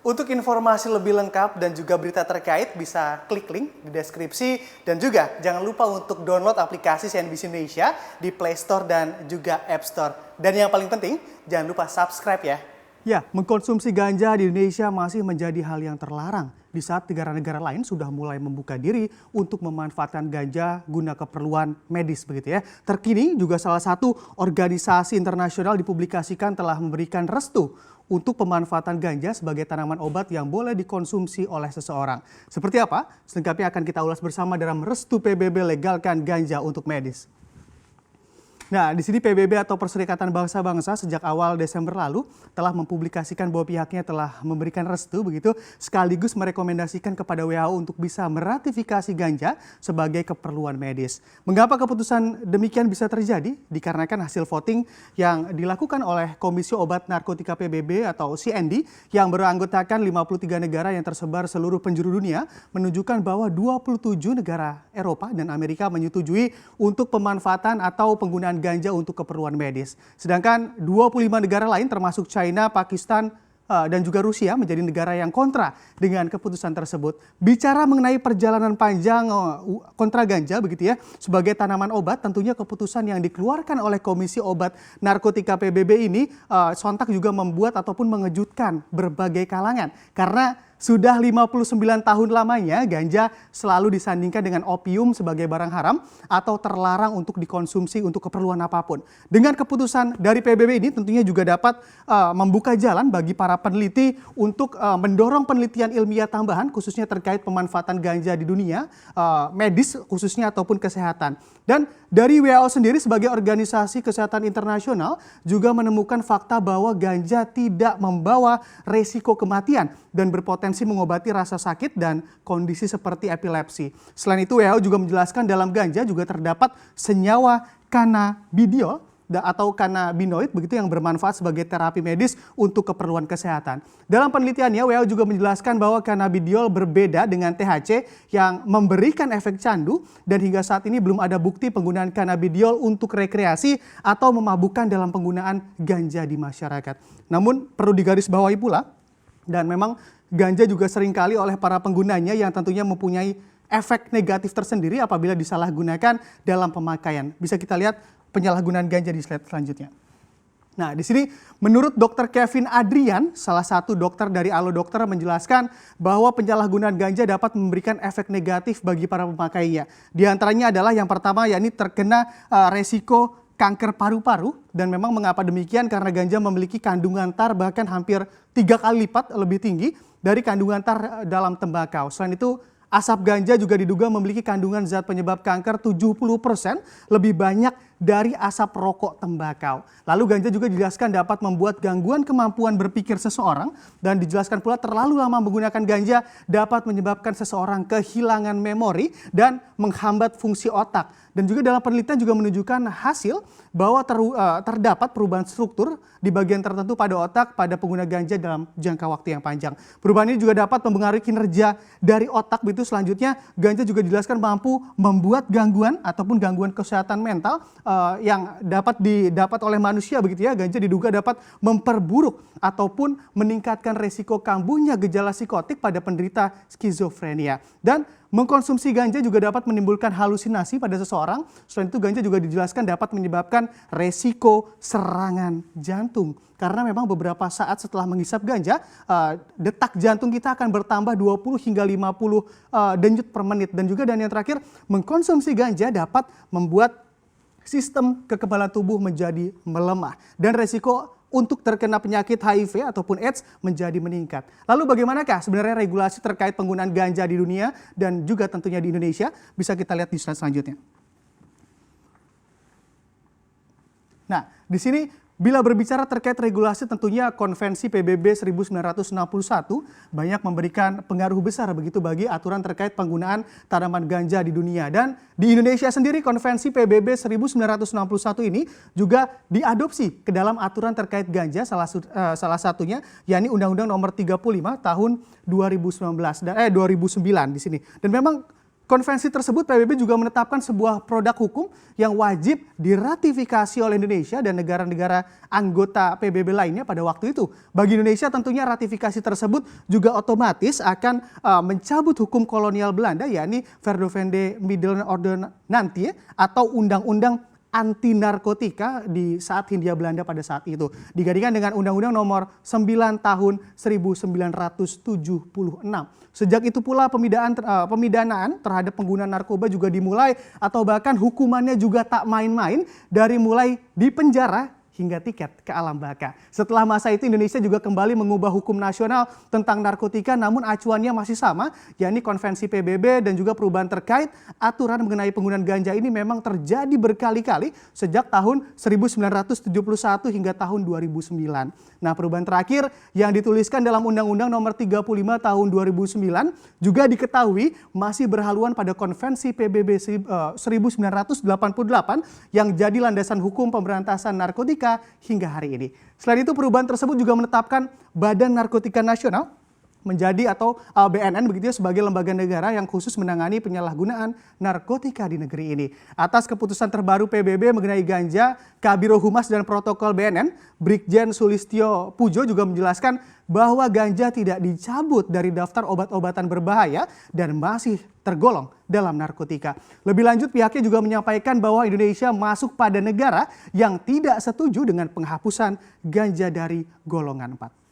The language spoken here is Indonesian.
Untuk informasi lebih lengkap dan juga berita terkait bisa klik link di deskripsi dan juga jangan lupa untuk download aplikasi CNBC Indonesia di Play Store dan juga App Store. Dan yang paling penting jangan lupa subscribe ya. Ya, mengkonsumsi ganja di Indonesia masih menjadi hal yang terlarang di saat negara-negara lain sudah mulai membuka diri untuk memanfaatkan ganja guna keperluan medis begitu ya. Terkini juga salah satu organisasi internasional dipublikasikan telah memberikan restu untuk pemanfaatan ganja sebagai tanaman obat yang boleh dikonsumsi oleh seseorang. Seperti apa? Selengkapnya akan kita ulas bersama dalam restu PBB legalkan ganja untuk medis. Nah, di sini PBB atau Perserikatan Bangsa-Bangsa sejak awal Desember lalu telah mempublikasikan bahwa pihaknya telah memberikan restu begitu sekaligus merekomendasikan kepada WHO untuk bisa meratifikasi ganja sebagai keperluan medis. Mengapa keputusan demikian bisa terjadi? Dikarenakan hasil voting yang dilakukan oleh Komisi Obat Narkotika PBB atau CND yang beranggotakan 53 negara yang tersebar seluruh penjuru dunia menunjukkan bahwa 27 negara Eropa dan Amerika menyetujui untuk pemanfaatan atau penggunaan ganja untuk keperluan medis. Sedangkan 25 negara lain termasuk China, Pakistan, dan juga Rusia menjadi negara yang kontra dengan keputusan tersebut. Bicara mengenai perjalanan panjang kontra ganja begitu ya, sebagai tanaman obat tentunya keputusan yang dikeluarkan oleh Komisi Obat Narkotika PBB ini sontak juga membuat ataupun mengejutkan berbagai kalangan. Karena sudah 59 tahun lamanya ganja selalu disandingkan dengan opium sebagai barang haram atau terlarang untuk dikonsumsi untuk keperluan apapun. Dengan keputusan dari PBB ini tentunya juga dapat membuka jalan bagi para peneliti untuk mendorong penelitian ilmiah tambahan khususnya terkait pemanfaatan ganja di dunia medis khususnya ataupun kesehatan. Dan dari WHO sendiri sebagai organisasi kesehatan internasional juga menemukan fakta bahwa ganja tidak membawa resiko kematian dan berpotensi mengobati rasa sakit dan kondisi seperti epilepsi. Selain itu WHO juga menjelaskan dalam ganja juga terdapat senyawa cannabidiol atau cannabinoid begitu yang bermanfaat sebagai terapi medis untuk keperluan kesehatan. Dalam penelitiannya WHO juga menjelaskan bahwa cannabidiol berbeda dengan THC yang memberikan efek candu dan hingga saat ini belum ada bukti penggunaan cannabidiol untuk rekreasi atau memabukkan dalam penggunaan ganja di masyarakat. Namun perlu digarisbawahi pula dan memang ganja juga seringkali oleh para penggunanya yang tentunya mempunyai efek negatif tersendiri apabila disalahgunakan dalam pemakaian. Bisa kita lihat penyalahgunaan ganja di slide selanjutnya. Nah, di sini menurut Dr. Kevin Adrian, salah satu dokter dari Alo Dokter menjelaskan bahwa penyalahgunaan ganja dapat memberikan efek negatif bagi para pemakainya. Di antaranya adalah yang pertama yakni terkena resiko kanker paru-paru dan memang mengapa demikian karena ganja memiliki kandungan tar bahkan hampir 3 kali lipat lebih tinggi dari kandungan tar dalam tembakau. Selain itu asap ganja juga diduga memiliki kandungan zat penyebab kanker 70% lebih banyak dari asap rokok tembakau. Lalu ganja juga dijelaskan dapat membuat gangguan kemampuan berpikir seseorang dan dijelaskan pula terlalu lama menggunakan ganja dapat menyebabkan seseorang kehilangan memori dan menghambat fungsi otak. Dan juga dalam penelitian juga menunjukkan hasil bahwa terdapat perubahan struktur di bagian tertentu pada otak pada pengguna ganja dalam jangka waktu yang panjang. Perubahan ini juga dapat mempengaruhi kinerja dari otak. Begitu selanjutnya ganja juga dijelaskan mampu membuat gangguan ataupun gangguan kesehatan mental yang dapat didapat oleh manusia begitu ya. Ganja diduga dapat memperburuk ataupun meningkatkan resiko kambuhnya gejala psikotik pada penderita skizofrenia. Dan mengkonsumsi ganja juga dapat menimbulkan halusinasi pada seseorang. Selain itu ganja juga dijelaskan dapat menyebabkan resiko serangan jantung. Karena memang beberapa saat setelah menghisap ganja, detak jantung kita akan bertambah 20 hingga 50 denyut per menit. Dan yang terakhir, mengkonsumsi ganja dapat membuat sistem kekebalan tubuh menjadi melemah. Dan resiko untuk terkena penyakit HIV ataupun AIDS menjadi meningkat. Lalu bagaimanakah sebenarnya regulasi terkait penggunaan ganja di dunia dan juga tentunya di Indonesia? Bisa kita lihat di slide selanjutnya. Nah, di sini bila berbicara terkait regulasi tentunya Konvensi PBB 1961 banyak memberikan pengaruh besar begitu bagi aturan terkait penggunaan tanaman ganja di dunia. Dan di Indonesia sendiri Konvensi PBB 1961 ini juga diadopsi ke dalam aturan terkait ganja salah satunya yakni Undang-Undang Nomor 35 Tahun 2009 di sini. Dan memang Konvensi tersebut PBB juga menetapkan sebuah produk hukum yang wajib diratifikasi oleh Indonesia dan negara-negara anggota PBB lainnya pada waktu itu. Bagi Indonesia tentunya ratifikasi tersebut juga otomatis akan mencabut hukum kolonial Belanda, yakni Verdovende Middelordonnantie atau Undang-Undang anti narkotika di saat Hindia Belanda pada saat itu. Digantikan dengan Undang-Undang Nomor 9 Tahun 1976. Sejak itu pula pemidanaan terhadap pengguna narkoba juga dimulai atau bahkan hukumannya juga tak main-main, dari mulai dipenjara hingga tiket ke alam baka. Setelah masa itu Indonesia juga kembali mengubah hukum nasional tentang narkotika, namun acuannya masih sama, yakni Konvensi PBB, dan juga perubahan terkait aturan mengenai penggunaan ganja ini memang terjadi berkali-kali sejak tahun 1971 hingga tahun 2009. Nah, perubahan terakhir yang dituliskan dalam Undang-Undang Nomor 35 Tahun 2009 juga diketahui masih berhaluan pada Konvensi PBB 1988 yang jadi landasan hukum pemberantasan narkotika hingga hari ini. Selain itu, perubahan tersebut juga menetapkan Badan Narkotika Nasional menjadi atau BNN begitu ya, sebagai lembaga negara yang khusus menangani penyalahgunaan narkotika di negeri ini. Atas keputusan terbaru PBB mengenai ganja, Kabiro Humas dan Protokol BNN, Brigjen Sulistyo Pujo juga menjelaskan bahwa ganja tidak dicabut dari daftar obat-obatan berbahaya dan masih tergolong dalam narkotika. Lebih lanjut, pihaknya juga menyampaikan bahwa Indonesia masuk pada negara yang tidak setuju dengan penghapusan ganja dari golongan 4.